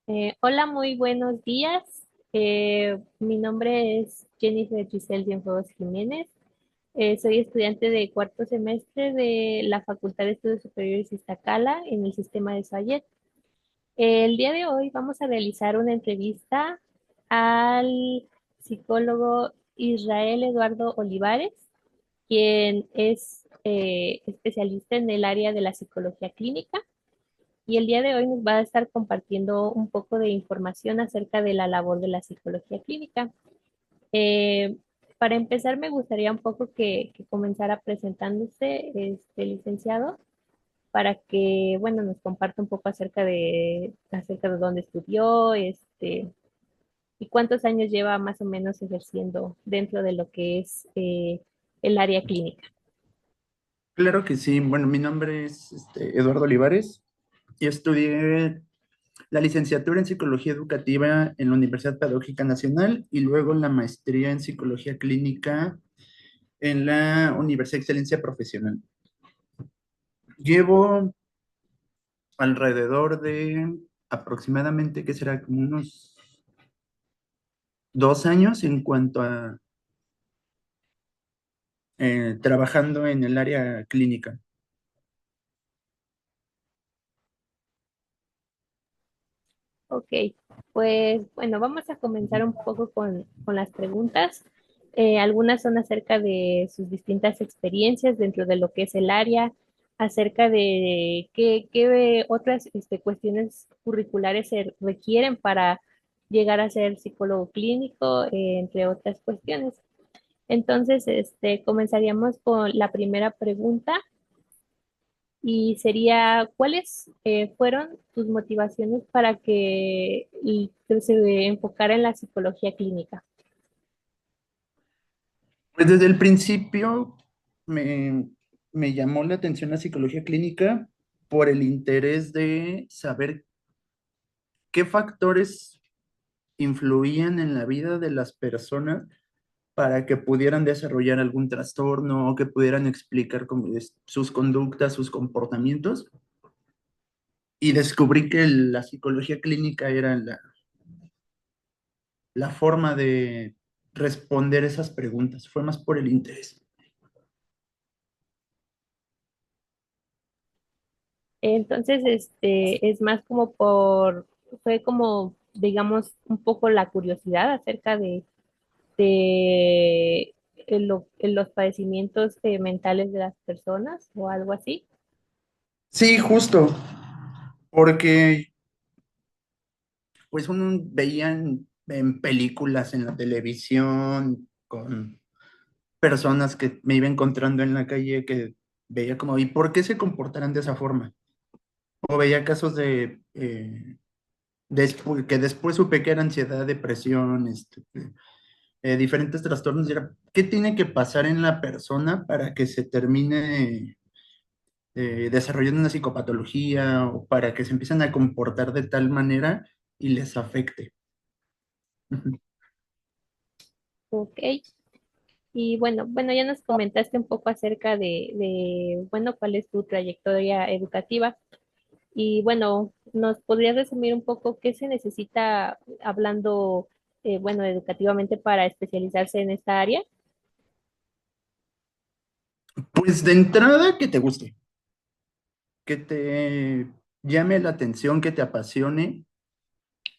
Hola, muy buenos días. Mi nombre es Jennifer Giselle Cienfuegos Jiménez. Soy estudiante de cuarto semestre de la Facultad de Estudios Superiores Iztacala en el sistema de Sayet. El día de hoy vamos a realizar una entrevista al psicólogo Israel Eduardo Olivares, quien es especialista en el área de la psicología clínica y el día de hoy nos va a estar compartiendo un poco de información acerca de la labor de la psicología clínica. Eh, para empezar, me gustaría un poco que comenzara presentándose, este licenciado, para que, bueno, nos comparta un poco acerca de dónde estudió, y cuántos años lleva más o menos ejerciendo dentro de lo que es el área clínica. Claro que sí. Bueno, mi nombre es Eduardo Olivares y estudié la licenciatura en Psicología Educativa en la Universidad Pedagógica Nacional y luego la maestría en Psicología Clínica en la Universidad de Excelencia Profesional. Llevo alrededor de aproximadamente, ¿qué será? Como unos 2 años en cuanto a trabajando en el área clínica. Ok, pues bueno, vamos a comenzar un poco con las preguntas. Algunas son acerca de sus distintas experiencias dentro de lo que es el área, acerca de qué otras cuestiones curriculares se requieren para llegar a ser psicólogo clínico, entre otras cuestiones. Entonces, comenzaríamos con la primera pregunta y sería, ¿cuáles fueron tus motivaciones para que se enfocara en la psicología clínica? Pues desde el principio me, me llamó la atención la psicología clínica por el interés de saber qué factores influían en la vida de las personas para que pudieran desarrollar algún trastorno o que pudieran explicar sus conductas, sus comportamientos. Y descubrí que la psicología clínica era la forma de responder esas preguntas. Fue más por el interés. Entonces, es más fue como, digamos, un poco la curiosidad acerca de los padecimientos mentales de las personas o algo así. Sí, justo, porque pues uno veía en películas, en la televisión, con personas que me iba encontrando en la calle que veía como, ¿y por qué se comportarán de esa forma? O veía casos que después supe que era ansiedad, depresión, diferentes trastornos. Y era, ¿qué tiene que pasar en la persona para que se termine desarrollando una psicopatología o para que se empiecen a comportar de tal manera y les afecte? Ujú. Ok. Y bueno, ya nos comentaste un poco acerca bueno, cuál es tu trayectoria educativa. Y bueno, ¿nos podrías resumir un poco qué se necesita hablando, bueno, educativamente para especializarse en esta área? Pues de entrada, que te guste, que te llame la atención, que te apasione,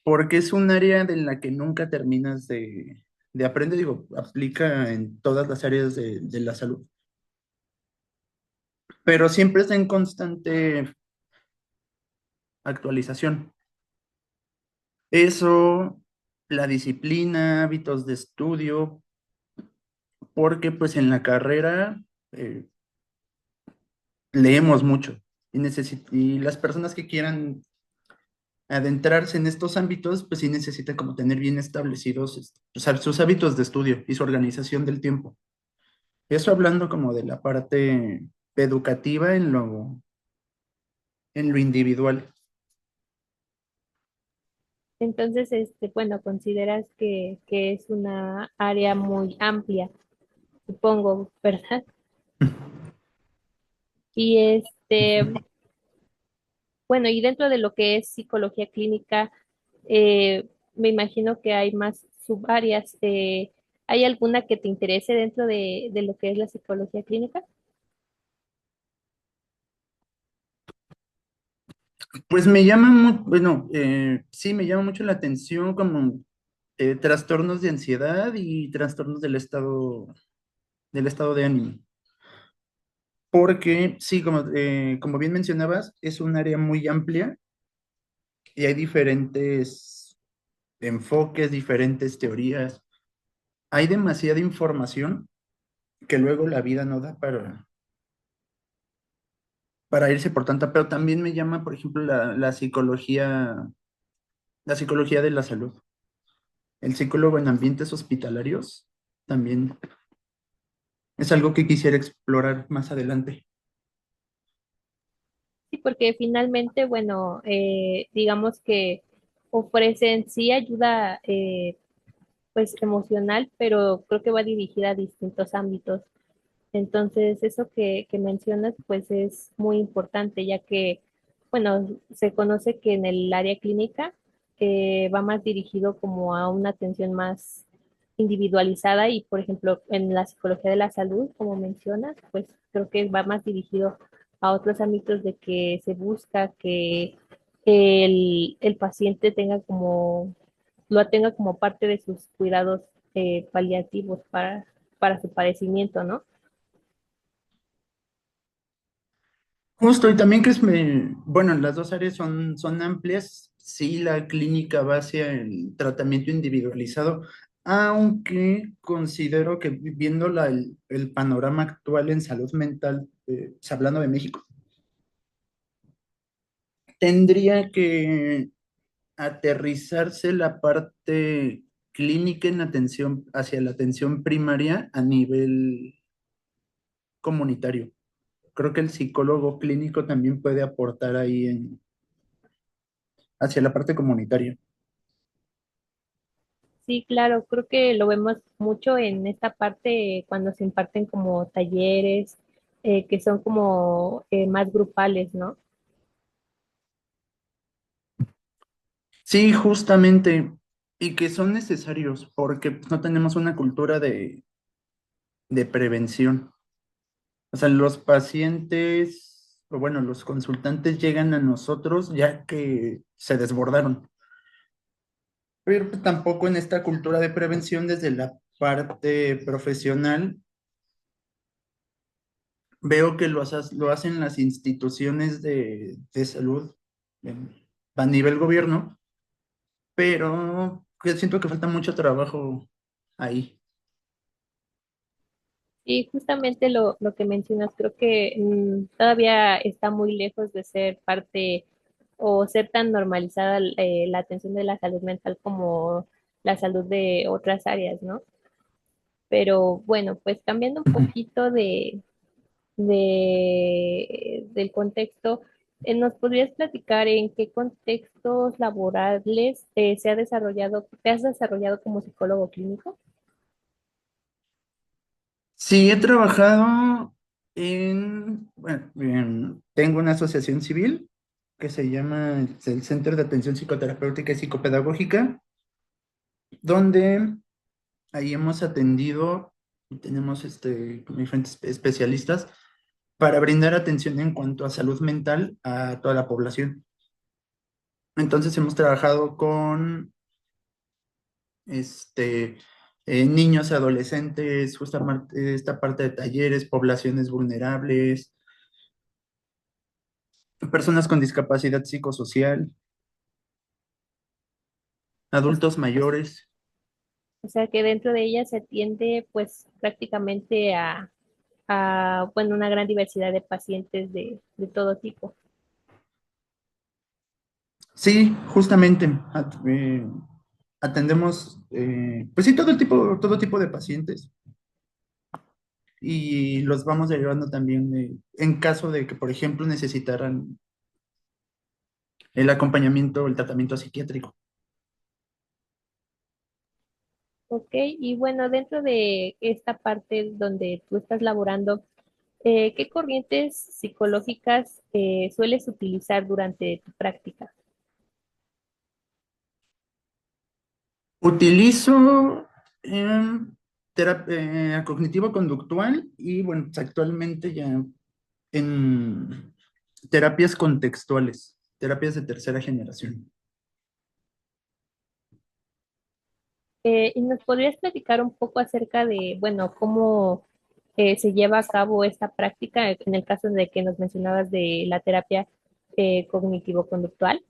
porque es un área de la que nunca terminas de aprender, digo, aplica en todas las áreas de la salud, pero siempre está en constante actualización. Eso, la disciplina, hábitos de estudio, porque pues en la carrera eh, leemos mucho y las personas que quieran adentrarse en estos ámbitos, pues sí necesitan como tener bien establecidos sus hábitos de estudio y su organización del tiempo. Eso hablando como de la parte educativa en lo individual. Entonces, bueno, consideras que es una área muy amplia, supongo, ¿verdad? Y bueno, y dentro de lo que es psicología clínica, Me imagino que hay más subáreas. ¿Hay alguna que te interese dentro de lo que es la psicología clínica? Pues me llama mucho, bueno, sí, me llama mucho la atención como trastornos de ansiedad y trastornos del estado de ánimo. Porque sí, como bien mencionabas, es un área muy amplia y hay diferentes enfoques, diferentes teorías. Hay demasiada información que luego la vida no da para irse por tanta, pero también me llama, por ejemplo, la psicología de la salud. El psicólogo en ambientes hospitalarios también es algo que quisiera explorar más adelante. Sí, porque finalmente, bueno, digamos que ofrecen sí ayuda pues emocional, pero creo que va dirigida a distintos ámbitos. Entonces, eso que mencionas, pues es muy importante, ya que, bueno, se conoce que en el área clínica va más dirigido como a una atención más individualizada y, por ejemplo, en la psicología de la salud, como mencionas, pues creo que va más dirigido a otros ámbitos de que se busca que el paciente tenga como, lo tenga como parte de sus cuidados paliativos para su padecimiento, ¿no? Justo, y también bueno, las dos áreas son amplias. Sí, la clínica va hacia el tratamiento individualizado, aunque considero que viendo el panorama actual en salud mental, hablando de México, tendría que aterrizarse la parte clínica en atención hacia la atención primaria a nivel comunitario. Creo que el psicólogo clínico también puede aportar ahí hacia la parte comunitaria. Sí, claro, creo que lo vemos mucho en esta parte cuando se imparten como talleres que son como más grupales, ¿no? Sí, justamente, y que son necesarios porque pues, no tenemos una cultura de prevención. O sea, los pacientes, o bueno, los consultantes llegan a nosotros ya que se desbordaron, pero pues, tampoco en esta cultura de prevención desde la parte profesional. Veo que lo hacen las instituciones de salud en- a nivel gobierno, pero que siento que falta mucho trabajo ahí. Y justamente lo que mencionas, creo que todavía está muy lejos de ser parte o ser tan normalizada la atención de la salud mental como la salud de otras áreas, ¿no? Pero bueno, pues cambiando un Ujú. poquito del contexto, ¿nos podrías platicar en qué contextos laborales se ha desarrollado, te has desarrollado como psicólogo clínico? Sí, he trabajado bueno, tengo una asociación civil que se llama el Centro de Atención Psicoterapéutica y Psicopedagógica, donde ahí hemos atendido y tenemos diferentes especialistas para brindar atención en cuanto a salud mental a toda la población. Entonces hemos trabajado con este, niños, adolescentes, justamente esta parte de talleres, poblaciones vulnerables, personas con discapacidad psicosocial, O, adultos mayores. o sea que dentro de ella se atiende pues prácticamente bueno, una gran diversidad de pacientes de todo tipo. Sí, justamente atendemos, pues sí, todo tipo de pacientes y los vamos derivando también en caso de que, por ejemplo, necesitaran el acompañamiento, el tratamiento psiquiátrico. Ok, y bueno, dentro de esta parte donde tú estás laborando, ¿qué corrientes psicológicas sueles utilizar durante tu práctica? Utilizo cognitivo-conductual y bueno, pues, actualmente ya en terapias contextuales, terapias de tercera generación. ¿Y nos podrías platicar un poco acerca de, bueno, cómo se lleva a cabo esta práctica en el caso de que nos mencionabas de la terapia cognitivo-conductual?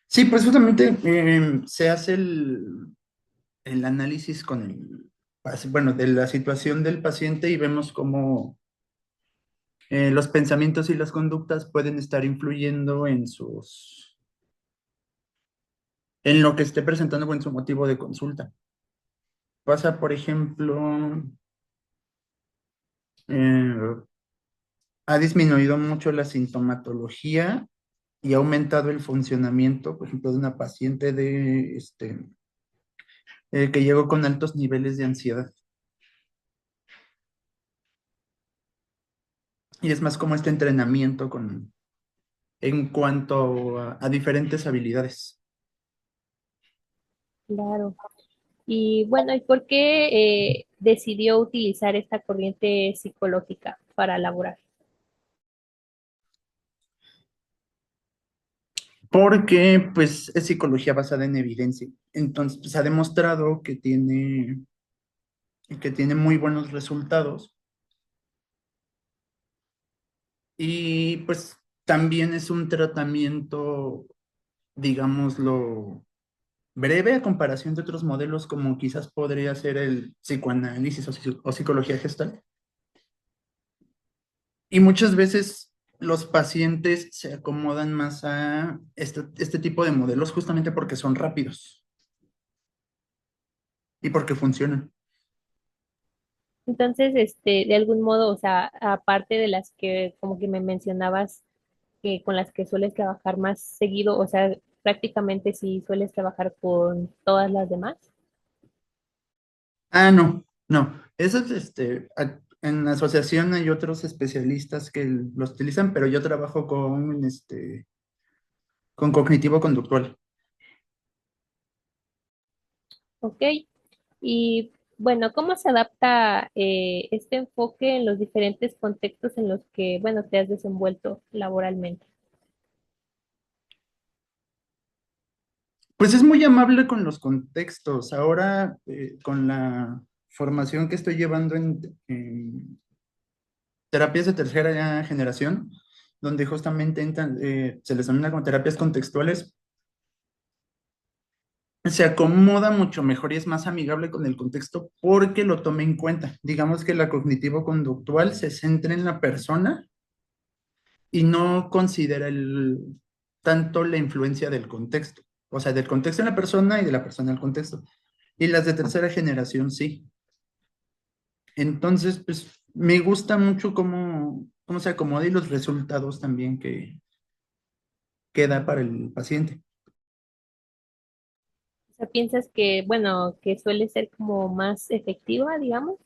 Sí, pues justamente se hace el análisis con bueno, de la situación del paciente y vemos cómo los pensamientos y las conductas pueden estar influyendo en lo que esté presentando o en su motivo de consulta. Pasa, por ejemplo, eh, ha disminuido mucho la sintomatología y ha aumentado el funcionamiento, por ejemplo, de una paciente que llegó con altos niveles de ansiedad. Y es más como este entrenamiento en cuanto a diferentes habilidades. Claro. Y bueno, ¿y por qué decidió utilizar esta corriente psicológica para elaborar? Porque pues es psicología basada en evidencia. Entonces, pues, se ha demostrado que tiene muy buenos resultados y pues también es un tratamiento, digámoslo, breve a comparación de otros modelos como quizás podría ser el psicoanálisis o psicología gestal. Y muchas veces los pacientes se acomodan más a este tipo de modelos justamente porque son rápidos y porque funcionan. Entonces, de algún modo, o sea, aparte de las que como que me mencionabas, que con las que sueles trabajar más seguido, o sea, prácticamente si sueles trabajar con todas las demás. Ah, no, no. Eso es en asociación hay otros especialistas que los utilizan, pero yo trabajo con cognitivo conductual. Ok. Y bueno, ¿cómo se adapta este enfoque en los diferentes contextos en los que, bueno, te has desenvuelto laboralmente? Pues es muy amable con los contextos. Ahora, con la formación que estoy llevando en terapias de tercera generación, donde justamente se les denomina como terapias contextuales, se acomoda mucho mejor y es más amigable con el contexto porque lo tome en cuenta. Digamos que la cognitivo-conductual se centra en la persona y no considera tanto la influencia del contexto, o sea, del contexto en la persona y de la persona al contexto. Y las de tercera generación sí. Entonces, pues me gusta mucho cómo se acomoda y los resultados también que da para el paciente. O sea, ¿piensas que, bueno, que suele ser como más efectiva, digamos?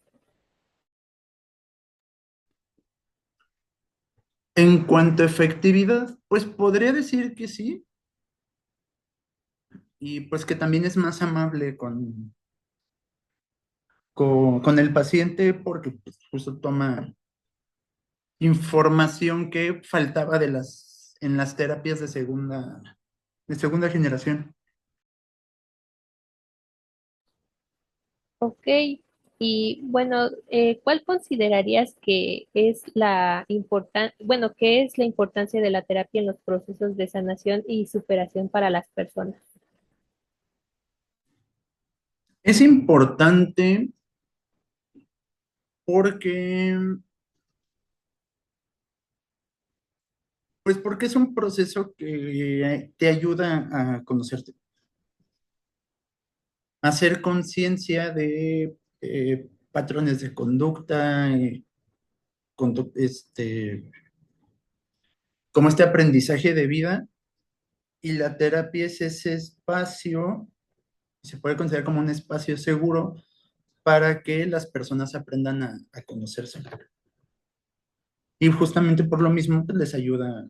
En cuanto a efectividad, pues podría decir que sí, y pues que también es más amable con el paciente porque pues, justo toma información que faltaba en las terapias de segunda generación. Ok. Y bueno, ¿cuál considerarías que es bueno, qué es la importancia de la terapia en los procesos de sanación y superación para las personas? Es importante porque, porque es un proceso que te ayuda a conocerte, a hacer conciencia de patrones de conducta, como este aprendizaje de vida, y la terapia es ese espacio, se puede considerar como un espacio seguro para que las personas aprendan a conocerse. Y justamente por lo mismo pues, les ayuda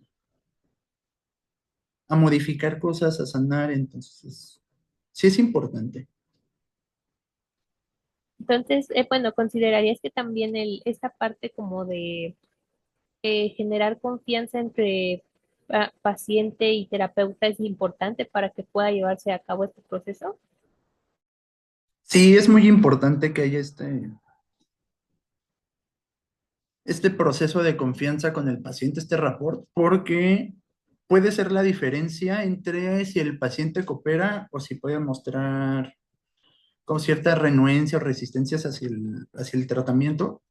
a modificar cosas, a sanar, entonces sí es importante. Entonces, bueno, ¿considerarías que también esta parte como de generar confianza entre paciente y terapeuta es importante para que pueda llevarse a cabo este proceso? Sí, es muy importante que haya este proceso de confianza con el paciente, este rapport, porque puede ser la diferencia entre si el paciente coopera o si puede mostrar con cierta renuencia o resistencias hacia el tratamiento,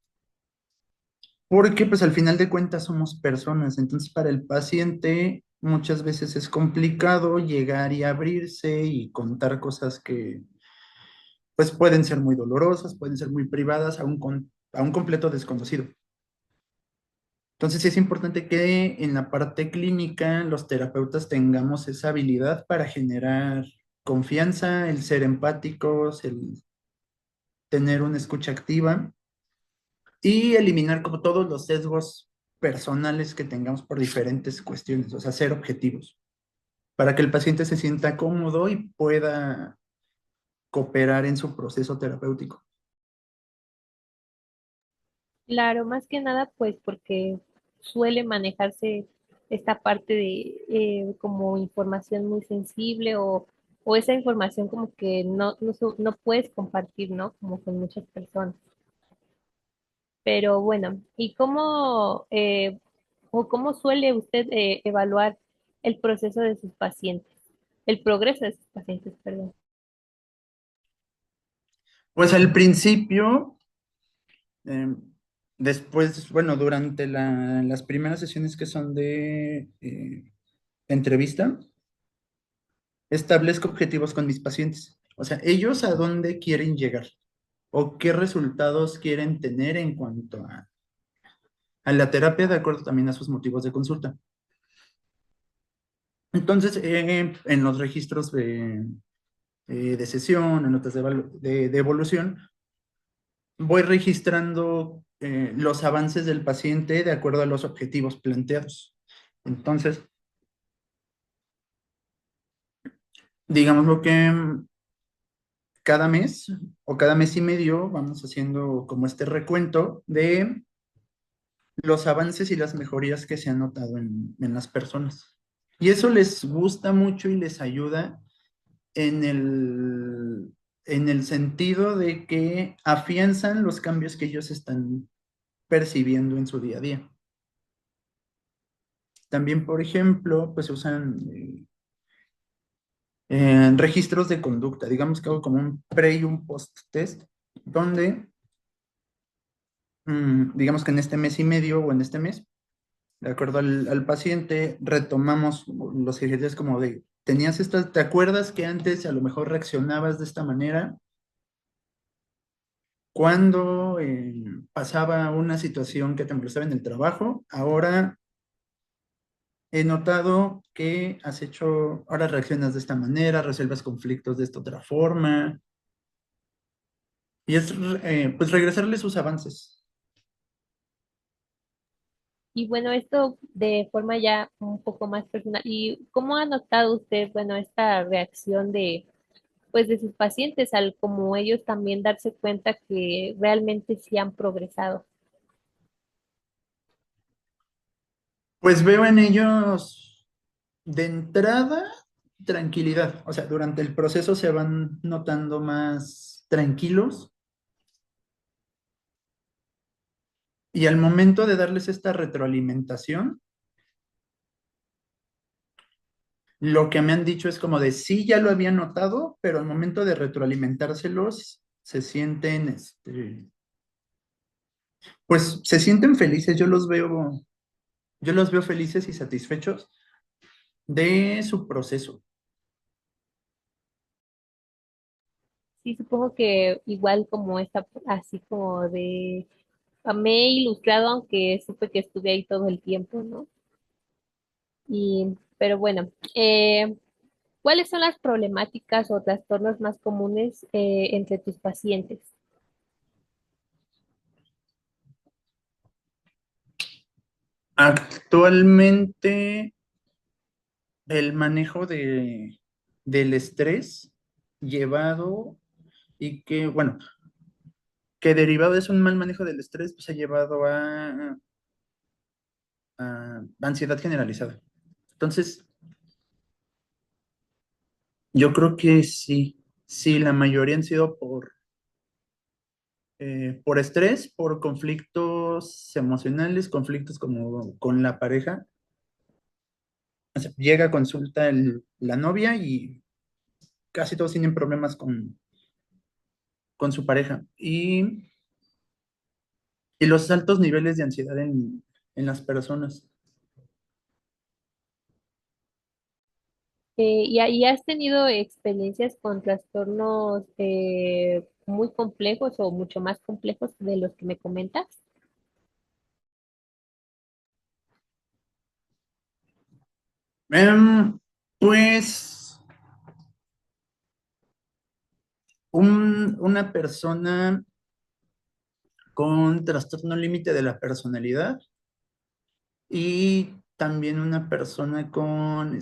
porque pues al final de cuentas somos personas, entonces para el paciente muchas veces es complicado llegar y abrirse y contar cosas que pues pueden ser muy dolorosas, pueden ser muy privadas a un completo desconocido. Entonces sí es importante que en la parte clínica los terapeutas tengamos esa habilidad para generar confianza, el ser empáticos, el tener una escucha activa y eliminar como todos los sesgos personales que tengamos por diferentes cuestiones, o sea, ser objetivos, para que el paciente se sienta cómodo y pueda cooperar en su proceso terapéutico. Claro, más que nada, pues porque suele manejarse esta parte de como información muy sensible o esa información como que no puedes compartir, ¿no? Como con muchas personas. Pero bueno, ¿y cómo, o cómo suele usted evaluar el proceso de sus pacientes? El progreso de sus pacientes, perdón. Pues al principio, eh, después, bueno, durante las primeras sesiones que son de entrevista, establezco objetivos con mis pacientes. O sea, ellos a dónde quieren llegar o qué resultados quieren tener en cuanto a la terapia, de acuerdo también a sus motivos de consulta. Entonces, en los registros de sesión, en notas de evolución, voy registrando los avances del paciente de acuerdo a los objetivos planteados. Entonces, digamos lo que cada mes o cada mes y medio vamos haciendo como este recuento de los avances y las mejorías que se han notado en las personas. Y eso les gusta mucho y les ayuda en en el sentido de que afianzan los cambios que ellos están percibiendo en su día a día. También, por ejemplo, pues se usan registros de conducta, digamos que hago como un pre y un post test, donde, digamos que en este mes y medio o en este mes, de acuerdo al paciente, retomamos los ejercicios como de, tenías estas, ¿te acuerdas que antes a lo mejor reaccionabas de esta manera? Cuando pasaba una situación que te molestaba en el trabajo, ahora he notado que has hecho, ahora reaccionas de esta manera, resuelves conflictos de esta otra forma, y es pues regresarle sus avances. Y bueno, esto de forma ya un poco más personal. ¿Y cómo ha notado usted, bueno, esta reacción de, pues, de sus pacientes al como ellos también darse cuenta que realmente sí han progresado? Pues veo en ellos de entrada tranquilidad, o sea, durante el proceso se van notando más tranquilos y al momento de darles esta retroalimentación, lo que me han dicho es como de sí, ya lo había notado, pero al momento de retroalimentárselos se sienten, pues se sienten felices, yo los veo felices y satisfechos de su proceso. Sí, supongo que igual como esta, así como de, me he ilustrado, aunque supe que estuve ahí todo el tiempo, ¿no? Y, pero bueno, ¿cuáles son las problemáticas o trastornos más comunes entre tus pacientes? Actualmente el manejo del estrés llevado y que, bueno, que derivado de eso, un mal manejo del estrés, pues ha llevado a ansiedad generalizada. Entonces, yo creo que sí, sí, la mayoría han sido por estrés, por conflictos emocionales, conflictos como con la pareja. O sea, llega a consulta la novia y casi todos tienen problemas con su pareja. Y los altos niveles de ansiedad en las personas. ¿Y has tenido experiencias con trastornos muy complejos o mucho más complejos de los que me comentas? Em, pues una persona con trastorno límite de la personalidad y también una persona con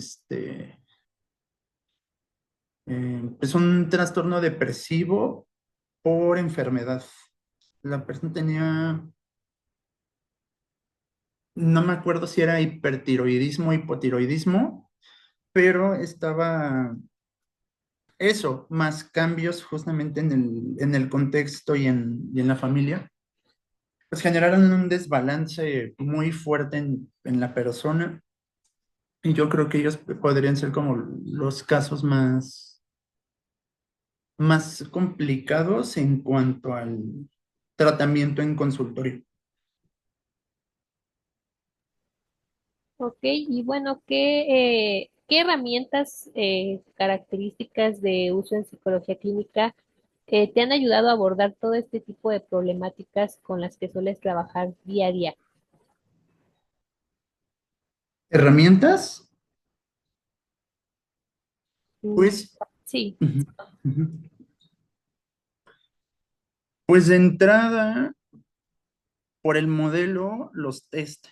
pues un trastorno depresivo por enfermedad. La persona tenía, no me acuerdo si era hipertiroidismo o hipotiroidismo, pero estaba eso, más cambios justamente en el contexto y en la familia, pues generaron un desbalance muy fuerte en la persona. Y yo creo que ellos podrían ser como los casos más complicados en cuanto al tratamiento en consultorio. Ok, y bueno, ¿qué herramientas características de uso en psicología clínica te han ayudado a abordar todo este tipo de problemáticas con las que sueles trabajar día a día? ¿Herramientas? Mm, Pues, sí. ujú, ujú. Pues de entrada, por el modelo, los test,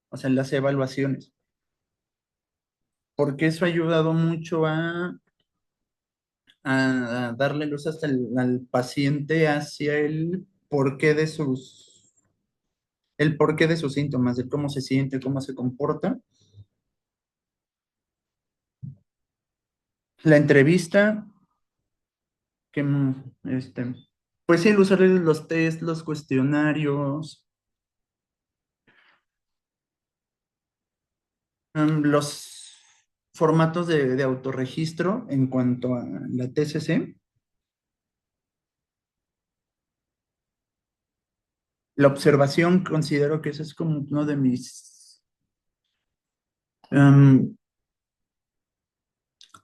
o sea, las evaluaciones, porque eso ha ayudado mucho a darle luz hasta al paciente hacia el porqué de sus síntomas, de cómo se siente, cómo se comporta. La entrevista, que, pues sí, el usar los test, los cuestionarios, los formatos de autorregistro en cuanto a la TCC, la observación, considero que eso es como uno de em,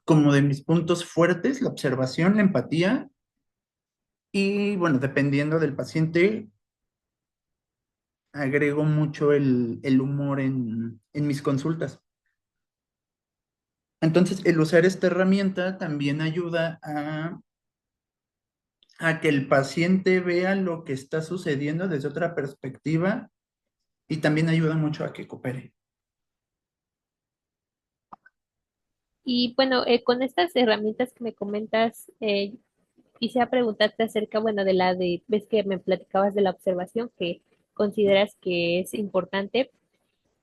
como de mis puntos fuertes, la observación, la empatía y bueno, dependiendo del paciente, agrego mucho el humor en mis consultas. Entonces, el usar esta herramienta también ayuda a que el paciente vea lo que está sucediendo desde otra perspectiva y también ayuda mucho a que coopere. Y bueno, con estas herramientas que me comentas, quisiera preguntarte acerca, bueno, ves que me platicabas de la observación que consideras que es importante,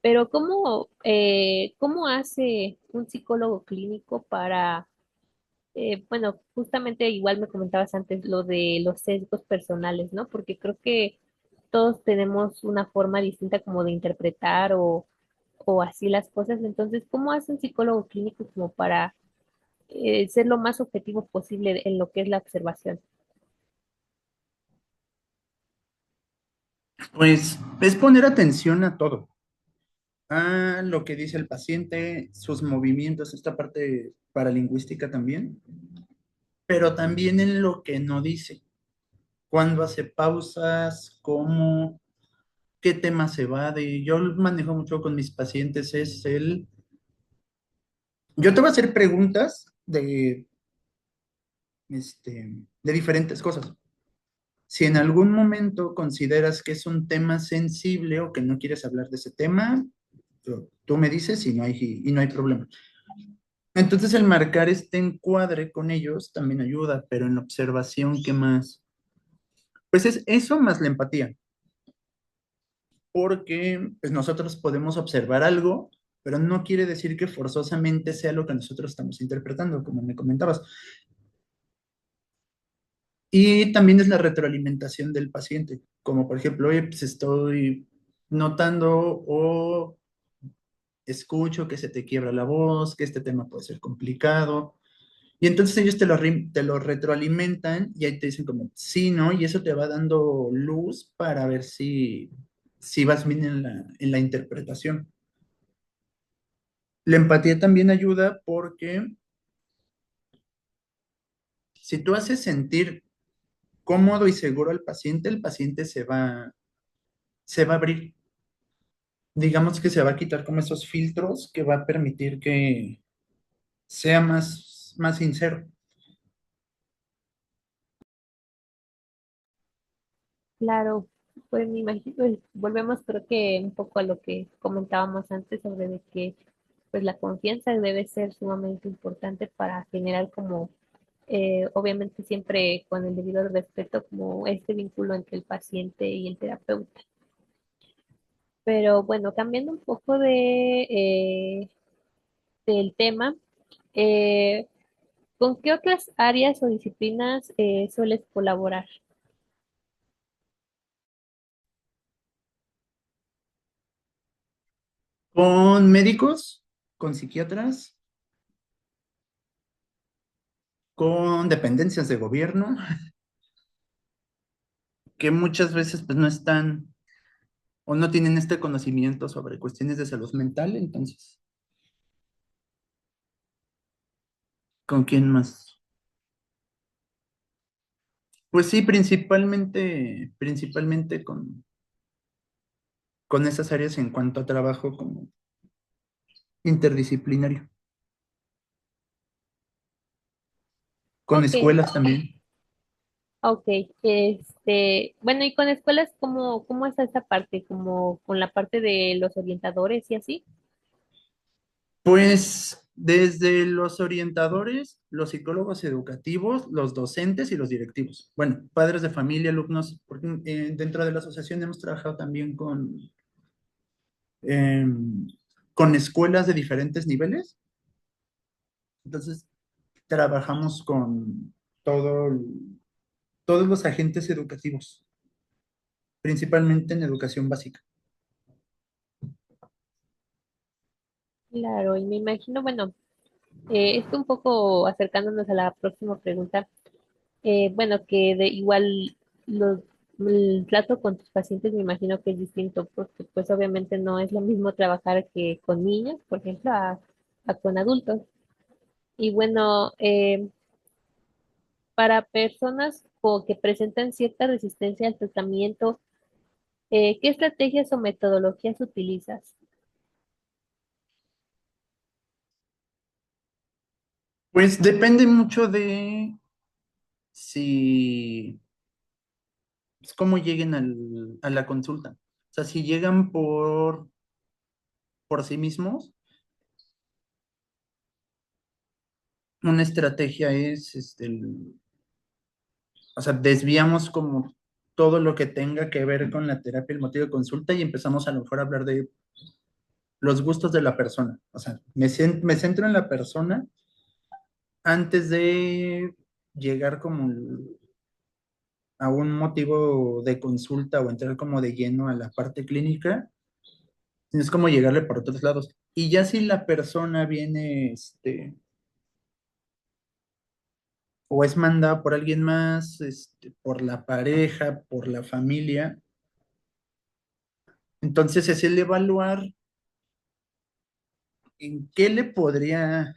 pero ¿cómo hace un psicólogo clínico para, bueno, justamente igual me comentabas antes lo de los sesgos personales, ¿no? Porque creo que todos tenemos una forma distinta como de interpretar o así las cosas. Entonces, ¿cómo hace un psicólogo clínico como para ser lo más objetivo posible en lo que es la observación? Pues es poner atención a todo, a lo que dice el paciente, sus movimientos, esta parte paralingüística también, pero también en lo que no dice, cuándo hace pausas, cómo, qué tema se va de. Yo manejo mucho con mis pacientes, yo te voy a hacer preguntas de diferentes cosas. Si en algún momento consideras que es un tema sensible o que no quieres hablar de ese tema, Tú me dices y no hay problema. Entonces el marcar este encuadre con ellos también ayuda, pero en la observación, ¿qué más? Pues es eso más la empatía, porque pues nosotros podemos observar algo, pero no quiere decir que forzosamente sea lo que nosotros estamos interpretando, como me comentabas. Y también es la retroalimentación del paciente, como por ejemplo, oye, pues estoy notando o escucho que se te quiebra la voz, que este tema puede ser complicado. Y entonces ellos te lo retroalimentan y ahí te dicen como, sí, ¿no? Y eso te va dando luz para ver si vas bien en la interpretación. La empatía también ayuda porque si tú haces sentir cómodo y seguro al paciente, el paciente se va a abrir. Digamos que se va a quitar como esos filtros que va a permitir que sea más sincero. Claro, pues me imagino, pues, volvemos creo que un poco a lo que comentábamos antes sobre de que pues la confianza debe ser sumamente importante para generar como, obviamente siempre con el debido respeto, como este vínculo entre el paciente y el terapeuta. Pero bueno, cambiando un poco del tema, eh, ¿con qué otras áreas o disciplinas sueles colaborar? Con médicos, con psiquiatras, con dependencias de gobierno, que muchas veces pues no están o no tienen este conocimiento sobre cuestiones de salud mental, entonces, ¿con quién más? Pues sí, principalmente con esas áreas en cuanto a trabajo como interdisciplinario, con Ok, escuelas también. ok, bueno, y con escuelas, ¿cómo es esa parte? ¿Como con la parte de los orientadores y así? Pues desde los orientadores, los psicólogos educativos, los docentes y los directivos. Bueno, padres de familia, alumnos, porque dentro de la asociación hemos trabajado también con escuelas de diferentes niveles. Entonces, trabajamos con todo, todos los agentes educativos, principalmente en educación básica. Claro, y me imagino, bueno, esto un poco acercándonos a la próxima pregunta, bueno, que de igual los, el trato con tus pacientes me imagino que es distinto, porque pues obviamente no es lo mismo trabajar que con niños, por ejemplo, a con adultos. Y bueno, para personas que presentan cierta resistencia al tratamiento, ¿qué estrategias o metodologías utilizas? Pues depende mucho de si, pues, cómo lleguen a la consulta. O sea, si llegan por sí mismos, una estrategia es, o sea, desviamos como todo lo que tenga que ver con la terapia, el motivo de consulta y empezamos a lo mejor a hablar de los gustos de la persona. O sea, me centro en la persona antes de llegar como a un motivo de consulta o entrar como de lleno a la parte clínica, es como llegarle por otros lados. Y ya si la persona viene, o es mandada por alguien más, por la pareja, por la familia, entonces es el evaluar en qué le podría,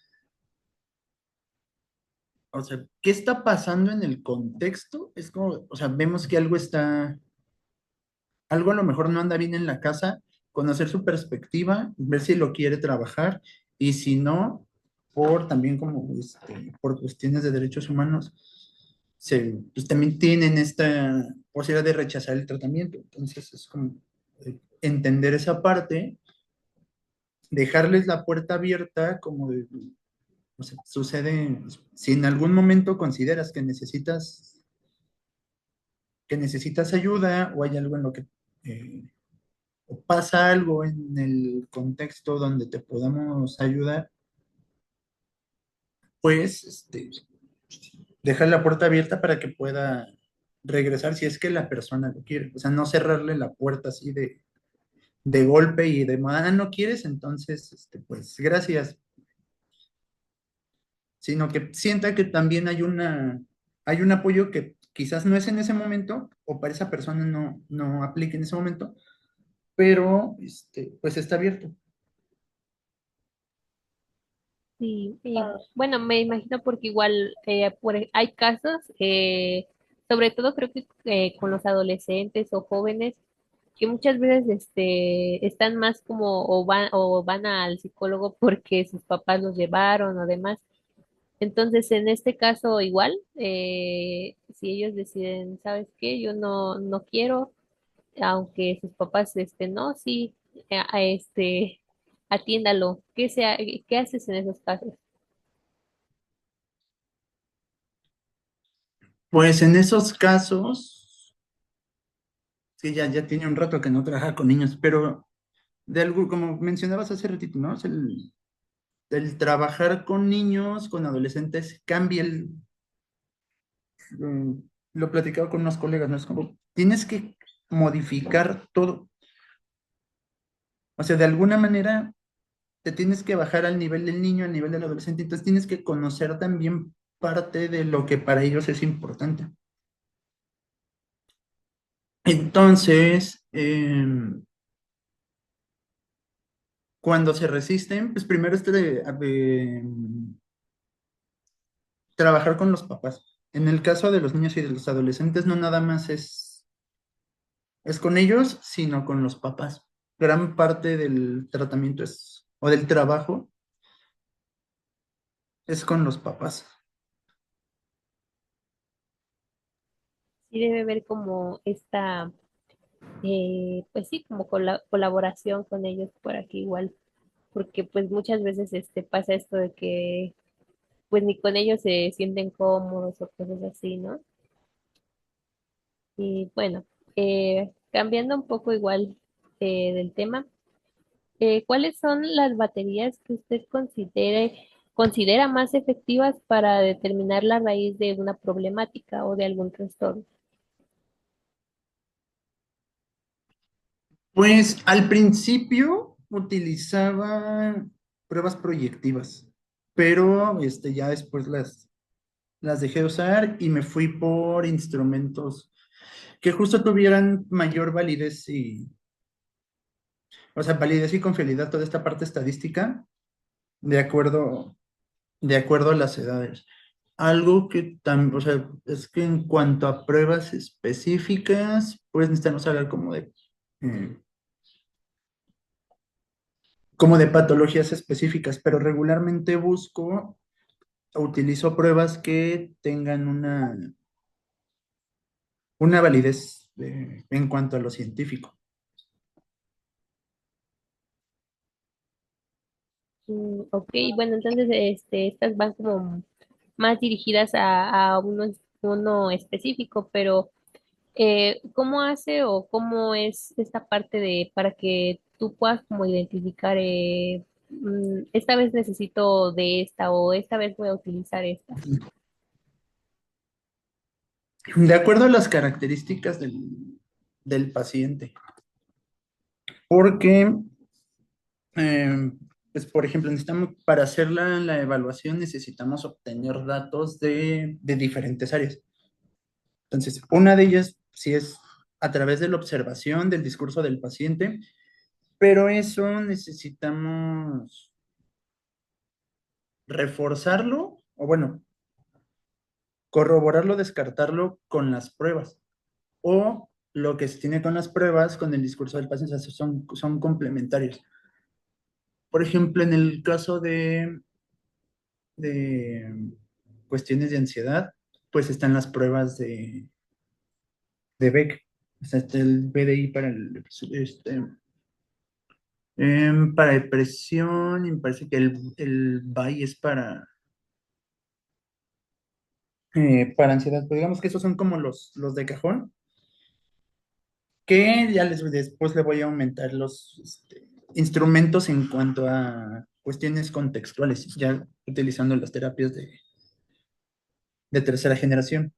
o sea, qué está pasando en el contexto. Es como, o sea, vemos que algo a lo mejor no anda bien en la casa, conocer su perspectiva, ver si lo quiere trabajar y si no, por también como por cuestiones de derechos humanos, pues también tienen esta posibilidad de rechazar el tratamiento. Entonces es como entender esa parte dejarles la puerta abierta, como o sea, sucede, si en algún momento consideras que necesitas ayuda o hay algo en lo que eh, o pasa algo en el contexto donde te podamos ayudar, pues dejar la puerta abierta para que pueda regresar si es que la persona lo quiere. O sea, no cerrarle la puerta así de golpe y de, ah, no quieres, entonces, pues gracias, sino que sienta que también hay un apoyo que quizás no es en ese momento o para esa persona no aplique en ese momento, pero pues está abierto. Sí, y bueno, me imagino porque igual hay casos, sobre todo creo que con los adolescentes o jóvenes, que muchas veces están más como o van al psicólogo porque sus papás los llevaron o demás. Entonces, en este caso igual, si ellos deciden, ¿sabes qué? Yo no quiero, aunque sus papás no, sí, atiéndalo. ¿Qué haces en esos casos? Pues en esos casos, sí, ya tiene un rato que no trabaja con niños, pero de algo, como mencionabas hace ratito, ¿no? Es el trabajar con niños, con adolescentes, cambia mm, lo platicaba con unos colegas, ¿no? Es como, tienes que modificar todo. O sea, de alguna manera te tienes que bajar al nivel del niño, al nivel del adolescente, entonces tienes que conocer también parte de lo que para ellos es importante. Entonces, cuando se resisten, pues primero trabajar con los papás. En el caso de los niños y de los adolescentes, no nada más es con ellos, sino con los papás. Gran parte del tratamiento o del trabajo es con los papás. Sí debe haber como pues sí, como colaboración con ellos por aquí igual, porque pues muchas veces pasa esto de que pues ni con ellos se sienten cómodos o cosas así, ¿no? Y bueno, cambiando un poco igual del tema, ¿cuáles son las baterías que usted considera más efectivas para determinar la raíz de una problemática o de algún trastorno? Pues al principio utilizaba pruebas proyectivas, pero ya después las dejé de usar y me fui por instrumentos que justo tuvieran mayor validez o sea, validez y confiabilidad toda esta parte estadística de acuerdo, de acuerdo a las edades. Algo que también, o sea, es que en cuanto a pruebas específicas, pues necesitamos hablar eh, como de patologías específicas, pero regularmente utilizo pruebas que tengan una validez en cuanto a lo científico. Ok, bueno, entonces estas van como más dirigidas a uno específico, pero ¿cómo hace o cómo es esta parte de para que tú puedas como identificar, esta vez necesito de esta o esta vez voy a utilizar esta? De acuerdo a las características del paciente, porque, eh, pues, por ejemplo, para hacer la evaluación necesitamos obtener datos de diferentes áreas. Entonces, una de ellas sí es a través de la observación del discurso del paciente, pero eso necesitamos reforzarlo, o bueno, corroborarlo, descartarlo con las pruebas, o lo que se tiene con las pruebas, con el discurso del paciente, o sea, son complementarios. Por ejemplo, en el caso de cuestiones de ansiedad, pues están las pruebas de Beck, o sea, está el BDI para Para depresión, y me parece que el BAI es para ansiedad, pero digamos que esos son como los de cajón, que ya después le voy a aumentar los instrumentos en cuanto a cuestiones contextuales, ya utilizando las terapias de tercera generación.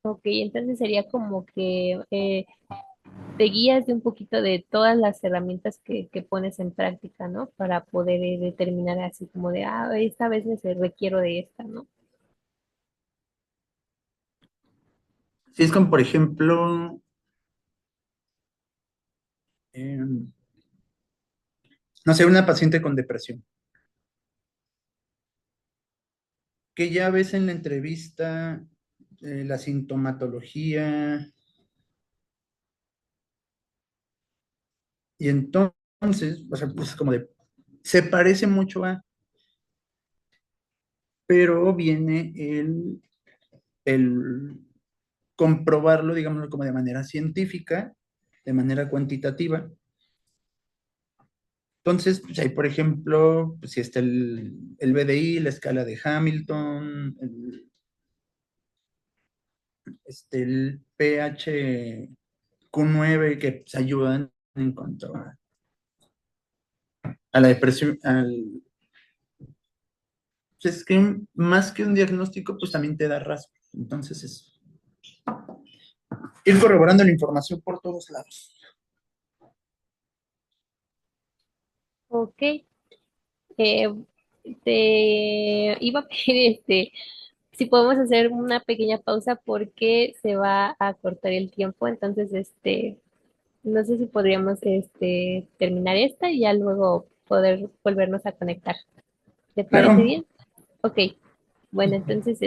Ok, entonces sería como que te guías de un poquito de todas las herramientas que pones en práctica, ¿no? Para poder determinar así como de, ah, esta vez requiero de esta, ¿no? Si es como, por ejemplo, em, no sé, una paciente con depresión, que ya ves en la entrevista la sintomatología, y entonces, o sea, pues como de, se parece mucho a, pero viene el comprobarlo, digámoslo como de manera científica, de manera cuantitativa. Entonces, pues ahí, por ejemplo, pues, si está el BDI, la escala de Hamilton, el PHQ-9, que pues, ayudan en cuanto a la depresión. Pues, es que más que un diagnóstico, pues también te da rasgos. Entonces, es ir corroborando la información por todos lados. Ok, eh, te iba a pedir si podemos hacer una pequeña pausa porque se va a cortar el tiempo, entonces no sé si podríamos terminar esta y ya luego poder volvernos a conectar. ¿Te parece Claro, bien? Ok, bueno, entonces